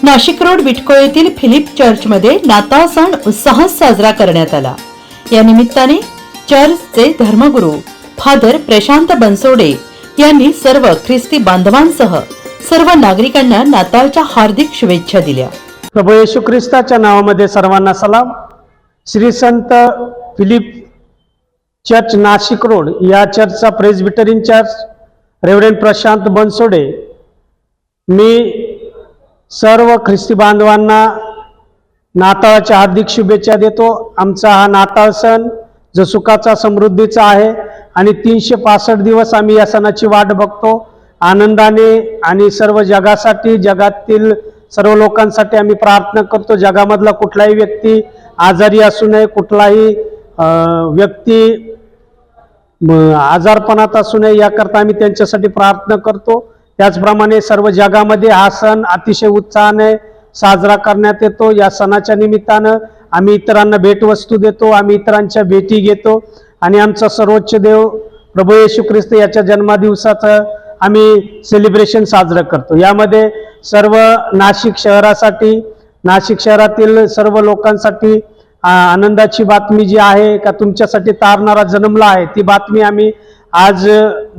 Nashik road Bytco येथील Philip चर्चमध्ये नाताळ सण उत्साहात साजरा करण्यात आला। या निमित्ताने चर्चचे धर्मगुरू फादर प्रशांत बनसोडे यांनी सर्व ख्रिस्ती बांधवांसह सर्व नागरिकांना नाताळच्या हार्दिक शुभेच्छा दिल्या। प्रभू येशू ख्रिस्ताच्या नावामध्ये सर्वांना सलाम। श्री संत फिलिप चर्च नाशिक रोड या चर्चचा प्रेस्बिटरीन चर्च रेव्हरंड प्रशांत बनसोडे मी सर्व ख्रिस्ती बांधवांना नाताळच्या हार्दिक शुभेच्छा देतो। आमचा हा नाताळ सण जो सुखाचा समृद्धीचा आहे आणि 365 दिवस आम्ही या सणाची वाट बघतो आनंदाने आणि सर्व जगासाठी जगातील सर्व लोकांसाठी आम्ही प्रार्थना करतो। जगामधला कुठलाही व्यक्ती आजारी असू नये, कुठलाही व्यक्ती आजारपणात असू नये याकरता आम्ही त्यांच्यासाठी प्रार्थना करतो। त्याचप्रमाणे सर्व जगामध्ये हा सण अतिशय उत्साहाने साजरा करण्यात येतो। या सणाच्या निमित्तानं आम्ही इतरांना भेटवस्तू देतो, आम्ही इतरांच्या भेटी घेतो आणि आमचा सर्वोच्च देव प्रभू येशू ख्रिस्त याच्या जन्मदिवसाचं आम्ही सेलिब्रेशन साजरं करतो। यामध्ये सर्व नाशिक शहरासाठी, नाशिक शहरातील सर्व लोकांसाठी आनंदाची बातमी जी आहे का तुमच्यासाठी तारणारा जन्मला आहे ती बातमी आम्ही आज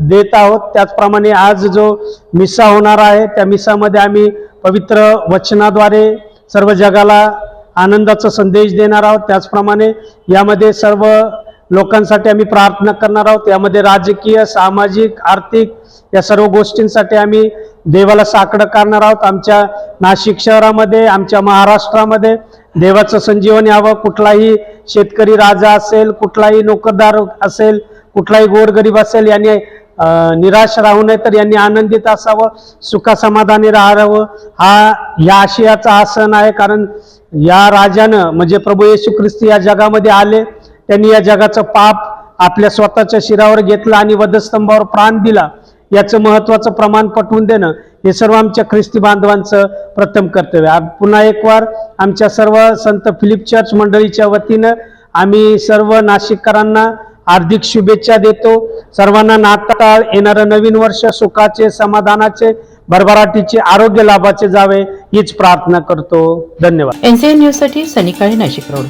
देत आहोत। त्याचप्रमाणे आज जो मिसा होणार आहे त्या मिसामध्ये आम्ही पवित्र वचनाद्वारे सर्व जगाला आनंदाचा संदेश देणार आहोत। त्याचप्रमाणे यामध्ये सर्व लोकांसाठी आम्ही प्रार्थना करणार आहोत। यामध्ये राजकीय, सामाजिक, आर्थिक या सर्व गोष्टींसाठी आम्ही देवाला साकडं करणार आहोत। आमच्या नाशिक शहरामध्ये, आमच्या महाराष्ट्रामध्ये देवाचं संजीवन यावं। कुठलाही शेतकरी राजा असेल, कुठलाही नोकरदार असेल, कुठलाही गोरगरीब असेल यांनी निराश राहू नये तर यांनी आनंदित असावं, सुखासमाधानी राहावं। या आशयाचा हा सण आहे, कारण या राजानं म्हणजे प्रभू येशू ख्रिस्त या जगामध्ये आले, त्यांनी या जगाचं पाप आपल्या स्वतःच्या शिरावर घेतलं आणि वधस्तंभावर प्राण दिला। याचं महत्त्वाचं प्रमाण पटवून देणं हे सर्व आमच्या ख्रिस्ती बांधवांचं प्रथम कर्तव्य आहे। पुन्हा एक वार आमच्या सर्व संत फिलिप चर्च मंडळीच्या वतीनं आम्ही सर्व नाशिककरांना हार्दिक शुभेच्छा देतो। सर्वांना नाताळ, येणारं नवीन वर्ष सुखाचे, समाधानाचे, भरभराटीचे, आरोग्य लाभाचे जावे हीच प्रार्थना करतो। धन्यवाद। NCN न्यूज साठी सनी काळे, नाशिक रोड।